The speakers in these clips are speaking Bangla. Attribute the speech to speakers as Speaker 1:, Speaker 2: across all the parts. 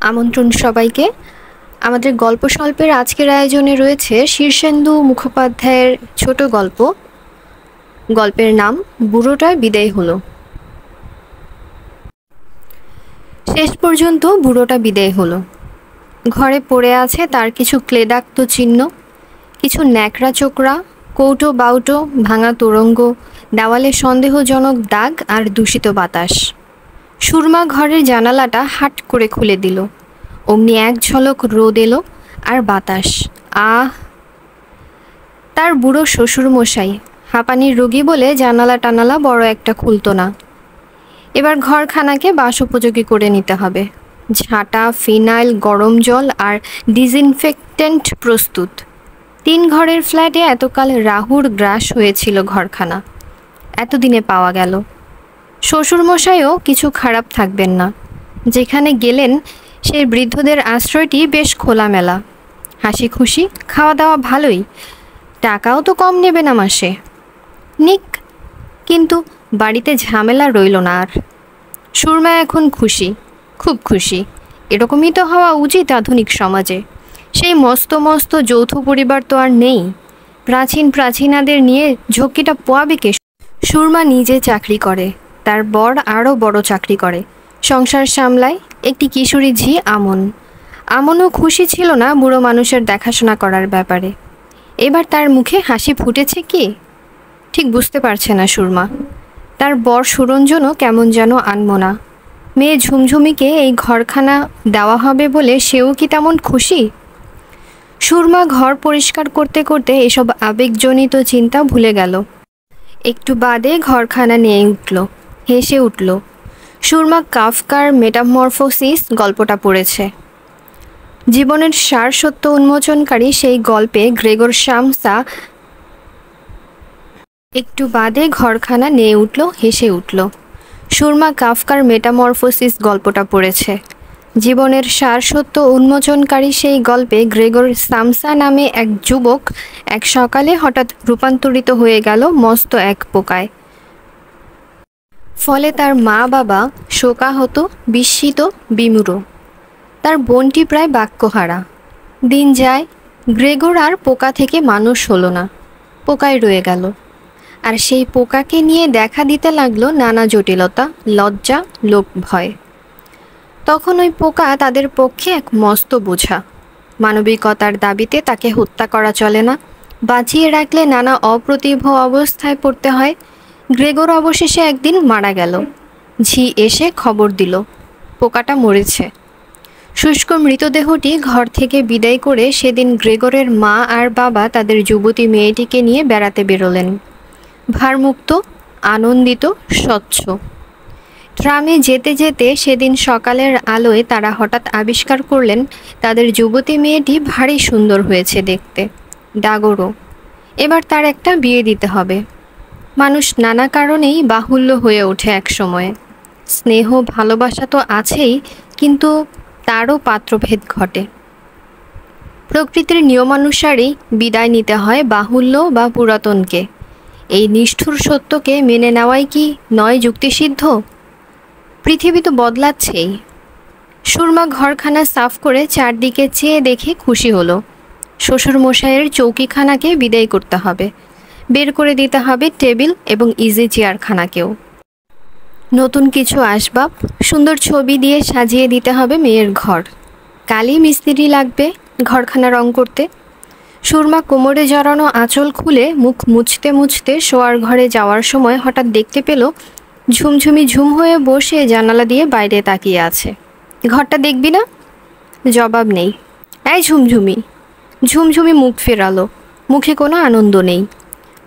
Speaker 1: আমন্ত্রণ সবাইকে। আমাদের গল্পস্বল্পের আজকের আয়োজনে রয়েছে শীর্ষেন্দু মুখোপাধ্যায়ের ছোট গল্প। গল্পের নাম বুড়োটা বিদায় হলো। শেষ পর্যন্ত বুড়োটা বিদায় হলো। ঘরে পড়ে আছে তার কিছু ক্লেদাক্ত চিহ্ন, কিছু ন্যাকড়া চোকরা, কৌটো বাউটো, ভাঙা তোরঙ্গ, দেওয়ালে সন্দেহজনক দাগ আর দূষিত বাতাস। সুরমা ঘরের জানালাটা হাট করে খুলে দিল। অমনি এক ঝলক রোদ এলো আর বাতাস। আহ! তার বুড়ো শ্বশুরমশাই হাঁপানির রোগী বলে জানালা টানালা বড় একটা খুলত না। এবার ঘরখানাকে বাসোপযোগী করে নিতে হবে। ঝাঁটা, ফিনাইল, গরম জল আর ডিসইনফেক্টেন্ট প্রস্তুত। 3 ঘরের ফ্ল্যাটে এতকাল রাহুর গ্রাস হয়েছিল ঘরখানা, এতদিনে পাওয়া গেল। শ্বশুরমশাইও কিছু খারাপ থাকবেন না। যেখানে গেলেন সেই বৃদ্ধদের আশ্রয়টি বেশ খোলামেলা, হাসি খুশি, খাওয়া দাওয়া ভালোই, টাকাও তো কম নেবে না মাসে। নিক, কিন্তু বাড়িতে ঝামেলা রইল না আর। সুরমা এখন খুশি, খুব খুশি। এরকমই তো হওয়া উচিত আধুনিক সমাজে। সেই মস্ত মস্ত যৌথ পরিবার তো আর নেই। প্রাচীনাদের নিয়ে ঝক্কিটা পোয়াবে কে? সুরমা নিজে চাকরি করে, তার বর আরও বড় চাকরি করে, সংসার সামলায়। একটি কিশোরী ঝি আমনও খুশি ছিল না বুড়ো মানুষের দেখাশোনা করার ব্যাপারে। এবার তার মুখে হাসি ফুটেছে কি ঠিক বুঝতে পারছে না সুরমা। তার বর সুরঞ্জনও কেমন যেন আনমনা। মেয়ে ঝুমঝুমিকে এই ঘরখানা দেওয়া হবে বলে সেও কি তেমন খুশি? সুরমা ঘর পরিষ্কার করতে করতে এসব আবেগজনিত চিন্তা ভুলে গেল। একটু বাদে ঘরখানা নিয়ে উঠল, হেসে উঠল। সুরমা কাফকার মেটামরফোসিস গল্পটা পড়েছে। জীবনের সার সত্য উন্মোচনকারী সেই গল্পে গ্রেগর সামসা। একটু বাদে ঘরখানা নিয়ে উঠল, হেসে উঠল। সুরমা কাফকার মেটামরফোসিস গল্পটা পড়েছে। জীবনের সার সত্য উন্মোচনকারী সেই গল্পে গ্রেগর সামসা নামে এক যুবক এক সকালে হঠাৎ রূপান্তরিত হয়ে গেল মস্ত এক পোকায়। ফলে তার মা বাবা শোকাহত, বিস্মিত, বিমূঢ়। তার বোনটি প্রায় বাক্যহারা। দিন যায়, গ্রেগর আর পোকা থেকে মানুষ হলো না, পোকায় রয়ে গেল। আর সেই পোকাকে নিয়ে দেখা দিতে লাগলো নানা জটিলতা, লজ্জা, লোক ভয়। তখন ওই পোকা তাদের পক্ষে এক মস্ত বোঝা। মানবিকতার দাবিতে তাকে হত্যা করা চলে না, বাঁচিয়ে রাখলে নানা অপ্রতিভ অবস্থায় পড়তে হয়। গ্রেগর অবশেষে একদিন মারা গেল। ঝি এসে খবর দিল পোকাটা মরেছে। শুষ্ক মৃতদেহটি ঘর থেকে বিদায় করে সেদিন গ্রেগরের মা আর বাবা তাদের যুবতী মেয়েটিকে নিয়ে বেড়াতে বেরোলেন, ভারমুক্ত, আনন্দিত, স্বচ্ছ। ট্রামে যেতে যেতে সেদিন সকালের আলোয় তারা হঠাৎ আবিষ্কার করলেন তাদের যুবতী মেয়েটি ভারী সুন্দর হয়েছে দেখতে, ডাগরও। এবার তার একটা বিয়ে দিতে হবে। মানুষ নানা কারণেই বাহুল্য হয়ে ওঠে এক সময়ে। স্নেহ ভালোবাসা তো আছেই, কিন্তু তারও পাত্রভেদ ঘটে। প্রকৃতির নিয়মানুসারেই বিদায় নিতে হয় বাহুল্য বা পুরাতনকে। এই নিষ্ঠুর সত্যকে মেনে নেওয়াই কি নয় যুক্তিসিদ্ধ? পৃথিবী তো বদলাচ্ছেই। সুরমা ঘরখানা সাফ করে চারদিকে চেয়ে দেখে খুশি হলো। শ্বশুরমশাইয়ের চৌকিখানাকে বিদায় করতে হবে, বের করে দিতে হবে টেবিল এবং ইজি চেয়ারখানাকেও। নতুন কিছু আসবাব, সুন্দর ছবি দিয়ে সাজিয়ে দিতে হবে মেয়ের ঘর। কালই মিস্ত্রি লাগবে ঘরখানা রং করতে। সুরমা কোমরে জড়ানো আঁচল খুলে মুখ মুছতে মুছতে শোয়ার ঘরে যাওয়ার সময় হঠাৎ দেখতে পেল ঝুমঝুমি ঝুম হয়ে বসে জানালা দিয়ে বাইরে তাকিয়ে আছে। ঘরটা দেখবি না? জবাব নেই। এই ঝুমঝুমি! ঝুমঝুমি মুখ ফেরালো। মুখে কোনো আনন্দ নেই,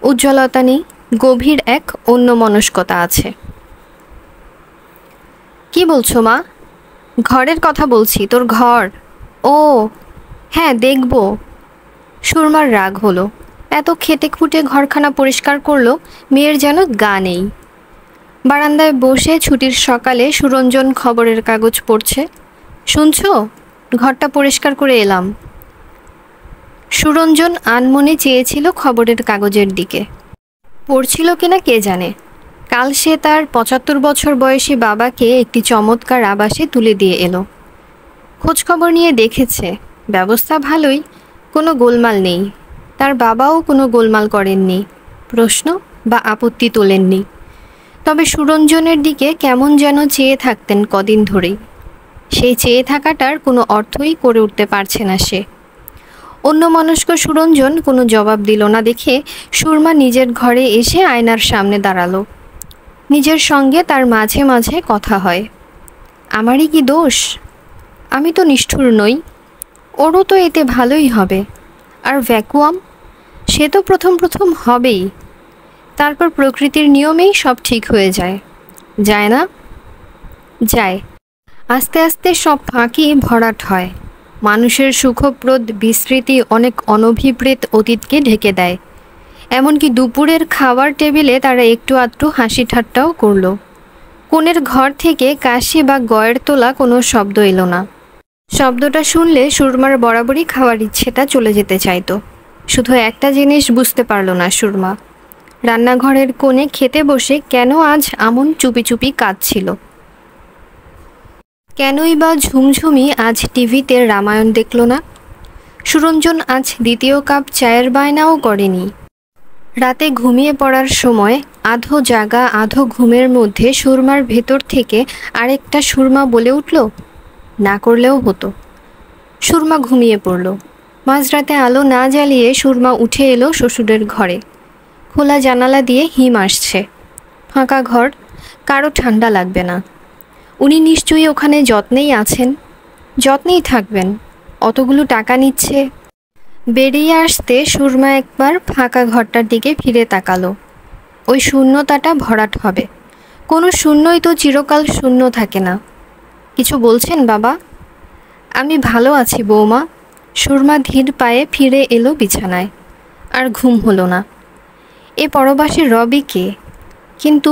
Speaker 1: উজ্জ্বলতা নেই, গভীর এক অন্যমনস্কতা আছে। কি বলছো মা? ঘরের কথা বলছি, তোর ঘর। ও হ্যাঁ, দেখব। সুরমার রাগ হলো। এত খেটে খুঁটে ঘরখানা পরিষ্কার করলো, মেয়ের যেন গা নেই। বারান্দায় বসে ছুটির সকালে সুরঞ্জন খবরের কাগজ পড়ছে। শুনছো, ঘরটা পরিষ্কার করে এলাম। সুরঞ্জন আনমনে চেয়েছিল খবরের কাগজের দিকে। পড়ছিল কিনা কে জানে। কাল সে তার ৭৫ বছর বয়সী বাবাকে একটি চমৎকার আবাসে তুলে দিয়ে এলো। খোঁজখবর নিয়ে দেখেছে ব্যবস্থা ভালোই, কোনো গোলমাল নেই। তার বাবাও কোনো গোলমাল করেননি, প্রশ্ন বা আপত্তি তোলেননি। তবে সুরঞ্জনের দিকে কেমন যেন চেয়ে থাকতেন কদিন ধরেই। সেই চেয়ে থাকাটার কোনো অর্থই করে উঠতে পারছে না সে। অন্যমনস্ক সুরঞ্জন কোনো জবাব দিল না দেখে সুরমা নিজের ঘরে এসে আয়নার সামনে দাঁড়ালো। নিজের সঙ্গে তার মাঝে মাঝে কথা হয়। আমারই কি দোষ? আমি তো নিষ্ঠুর নই, ওরও তো এতে ভালোই হবে। আর ভ্যাকুয়াম, সে তো প্রথম প্রথম হবেই, তারপর প্রকৃতির নিয়মেই সব ঠিক হয়ে যায়। যায় না? যায়। আস্তে আস্তে সব ফাঁকি ভরাট হয়। মানুষের সুখপ্রদ বিস্মৃতি অনেক অনভিপ্রেত অতীতকে ঢেকে দেয়। এমনকি দুপুরের খাওয়ার টেবিলে তারা একটু আধটু হাসি ঠাট্টাও করল। কোণের ঘর থেকে কাশি বা গয়ের তোলা কোনো শব্দ এলো না। শব্দটা শুনলে সুরমার বরাবরই খাওয়ার ইচ্ছেটা চলে যেতে চাইতো। শুধু একটা জিনিস বুঝতে পারল না সুরমা, রান্নাঘরের কোণে খেতে বসে কেন আজ আমন চুপি চুপি কাঁদছিল। কেনই বা ঝুমঝুমি আজ টিভিতে রামায়ণ দেখল না? সুরঞ্জন আজ দ্বিতীয় কাপ চায়ের বায়নাও করেনি। রাতে ঘুমিয়ে পড়ার সময় আধো জাগা আধো ঘুমের মধ্যে সুরমার ভেতর থেকে আরেকটা সুরমা বলে উঠল, না করলেও হতো। সুরমা ঘুমিয়ে পড়ল। মাঝরাতে আলো না জ্বালিয়ে সুরমা উঠে এলো শ্বশুরের ঘরে। খোলা জানালা দিয়ে হিম আসছে। ফাঁকা ঘর, কারো ঠান্ডা লাগবে না। উনি নিশ্চয়ই ওখানে যত্নেই আছেন, যত্নেই থাকবেন। অতগুলো টাকা নিচ্ছে। বেরিয়ে আসতে সুরমা একবার ফাঁকা ঘরটার দিকে ফিরে তাকালো। ওই শূন্যতাটা ভরাট হবে। কোনো শূন্যই তো চিরকাল শূন্য থাকে না। কিছু বলছেন বাবা? আমি ভালো আছি বৌমা। সুরমা ধীর পায়ে ফিরে এলো বিছানায়। আর ঘুম হলো না। এ পরবাসী রবি কে? কিন্তু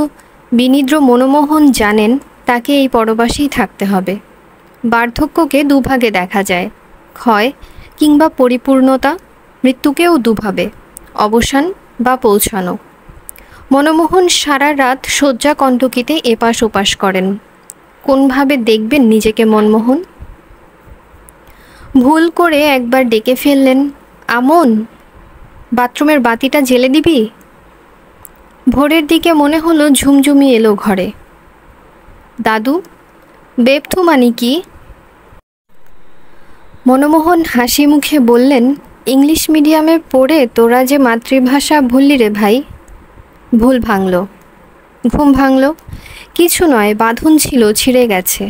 Speaker 1: বিনিদ্র মনমোহন জানেন তাকে এই পরবাসেই থাকতে হবে। বার্ধক্যকে দুভাগে দেখা যায়, ক্ষয় কিংবা পরিপূর্ণতা, মৃত্যুকেও দুভাবে, অবসান বা পৌঁছানো। মনমোহন সারা রাত শয্যা কণ্টকিতে এপাশ ওপাশ করেন। কোনভাবে দেখবেন নিজেকে মনমোহন? ভুল করে একবার ডেকে ফেললেন, আমন, বাথরুমের বাতিটা জ্বেলে দিবি? ভোরের দিকে মনে হলো ঝুমঝুমি এলো ঘরে। দাদু, বেপথু মানে কি? মনমোহন হাসি মুখে বললেন, ইংলিশ মিডিয়ামে পড়ে তোরা যে মাতৃভাষা ভুললি রে ভাই। ভুল ভাঙল, ঘুম ভাঙল। কিছু নয়, বাঁধন ছিল, ছিঁড়ে গেছে।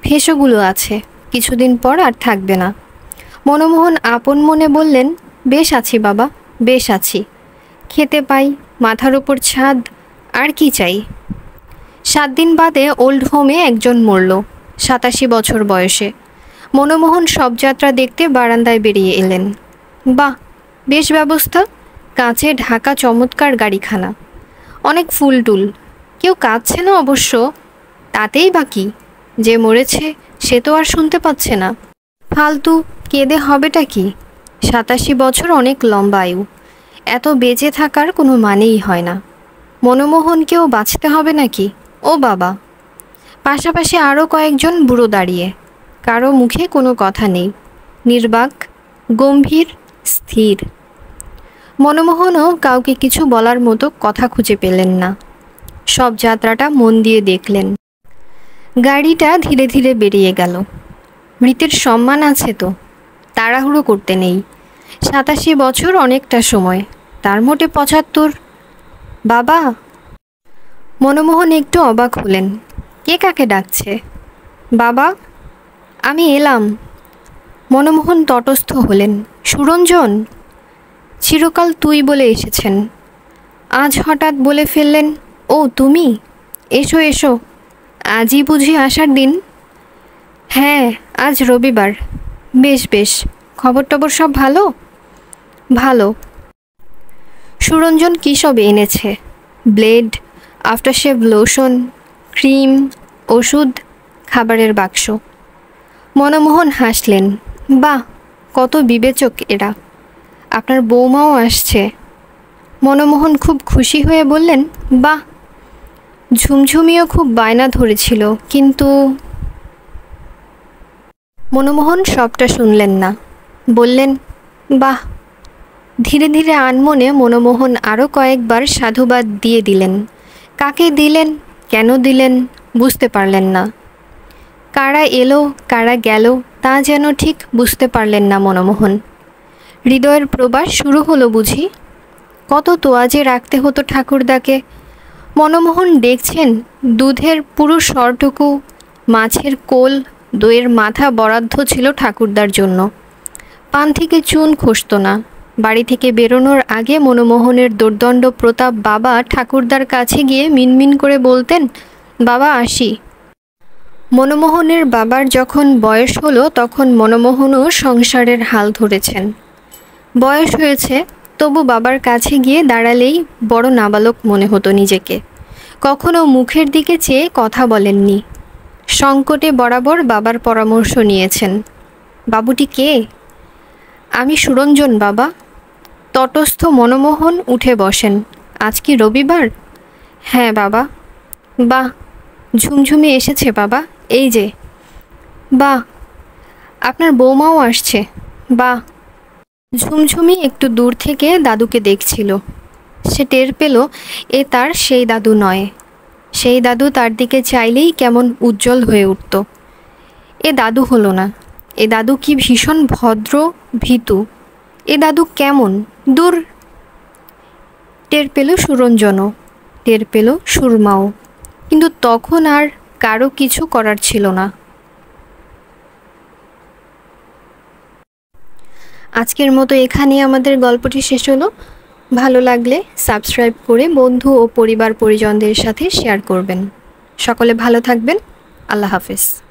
Speaker 1: ফেঁসোগুলো আছে, কিছুদিন পর আর থাকবে না। মনমোহন আপন মনে বললেন, বেশ আছি বাবা, বেশ আছি। খেতে পাই, মাথার ওপর ছাদ, আর কি চাই? 7 দিন বাদে ওল্ড হোমে একজন মরল, 87 বছর বয়সে। মনমোহন শবযাত্রা দেখতে বারান্দায় বেরিয়ে এলেন। বাহ, বেশ ব্যবস্থা। কাঁচে ঢাকা চমৎকার গাড়িখানা, অনেক ফুলটুল। কেউ কাঁদছে না অবশ্য, তাতেই বা কি? যে মরেছে সে তো আর শুনতে পাচ্ছে না। ফালতু কেঁদে হবেটা কি? 87 বছর অনেক লম্বা আয়ু। এত বেঁচে থাকার কোনো মানেই হয় না। মনমোহনকেও বাঁচতে হবে নাকি? ও বাবা! পাশাপাশি আরও কয়েকজন বুড়ো দাঁড়িয়ে। কারো মুখে কোনো কথা নেই, নির্বাক, গম্ভীর, স্থির। মনমোহনও কাউকে কিছু বলার মতো কথা খুঁজে পেলেন না। সব যাত্রাটা মন দিয়ে দেখলেন। গাড়িটা ধীরে ধীরে বেরিয়ে গেল। মৃতের সম্মান আছে তো, তাড়াহুড়ো করতে নেই। 87 বছর অনেকটা সময়, তার মোটে 75। বাবা! মনমোহন একটু অবাক হলেন। কে কাকে ডাকছে? বাবা, আমি এলাম। মনমোহন তটস্থ হলেন। সুরঞ্জন! চিরকাল তুই বলে এসেছেন, আজ হঠাৎ বলে ফেললেন, ও তুমি? এসো এসো, আজই বুঝি আসার দিন? হ্যাঁ, আজ রবিবার। বেশ বেশ, খবর টবর সব ভালো? ভালো। সুরঞ্জন কী সব এনেছে? ব্লেড, আফটারশেভ লোশন, ক্রিম, ওষুধ, খাবারের বাক্স। মনমোহন হাসলেন। বাহ, কত বিবেচক এরা। আপনার বৌমাও আসছে। মনমোহন খুব খুশি হয়ে বললেন, বাহ। ঝুমঝুমিও খুব বায়না ধরেছিল, কিন্তু মনমোহন সবটা শুনলেন না, বললেন, বাহ। ধীরে ধীরে আনমনে মনমোহন আরও কয়েকবার সাধুবাদ দিয়ে দিলেন। কাকে দিলেন, কেন দিলেন বুঝতে পারলেন না। কারা এলো কারা গেল তা যেন ঠিক বুঝতে পারলেন না মনমোহন। হৃদয়ের প্রবাস শুরু হলো বুঝি। কত তোয়াজে রাখতে হতো ঠাকুরদাকে। মনমোহন দেখছেন দুধের পুরো সরটুকু, মাছের কোল, দইয়ের মাথা বরাদ্দ ছিল ঠাকুরদার জন্য। পান থেকে চুন খসত না। বাড়ি থেকে বেরোনোর আগে মনমোহনের দুর্দণ্ড প্রতাপ বাবা ঠাকুরদার কাছে গিয়ে মিনমিন করে বলতেন, বাবা আসি। মনমোহনের বাবার যখন বয়স হলো তখন মনমোহনও সংসারের হাল ধরেছেন। বয়স হয়েছে, তবু বাবার কাছে গিয়ে দাঁড়ালেই বড় নাবালক মনে হতো নিজেকে। কখনো মুখের দিকে চেয়ে কথা বলেননি। সংকটে বরাবর বাবার পরামর্শ নিয়েছেন। বাবুটি কে? আমি সুরঞ্জন বাবা। তটস্থ মনমোহন উঠে বসেন। আজ কি রবিবার? হ্যাঁ বাবা। বাহ, ঝুমঝুমি এসেছে বাবা, এই যে। বাহ, আপনার বৌমাও আসছে। বাহ। ঝুমঝুমি একটু দূর থেকে দাদুকে দেখছিল। সে টের পেল এ তার সেই দাদু নয়। সেই দাদু তার দিকে চাইলেই কেমন উজ্জ্বল হয়ে উঠত। এ দাদু হলো না। এ দাদু কি ভীষণ ভদ্র, ভীতু। এ দাদু কেমন দূর। টের পেল সুরঞ্জনও, টের পেল সুরমাও, কিন্তু তখন আর কারো কিছু করার ছিল না। আজকের মতো এখানেই আমাদের গল্পটি শেষ হলো। ভালো লাগলে সাবস্ক্রাইব করে বন্ধু ও পরিবার পরিজনদের সাথে শেয়ার করবেন। সকলে ভালো থাকবেন। আল্লাহ হাফেজ।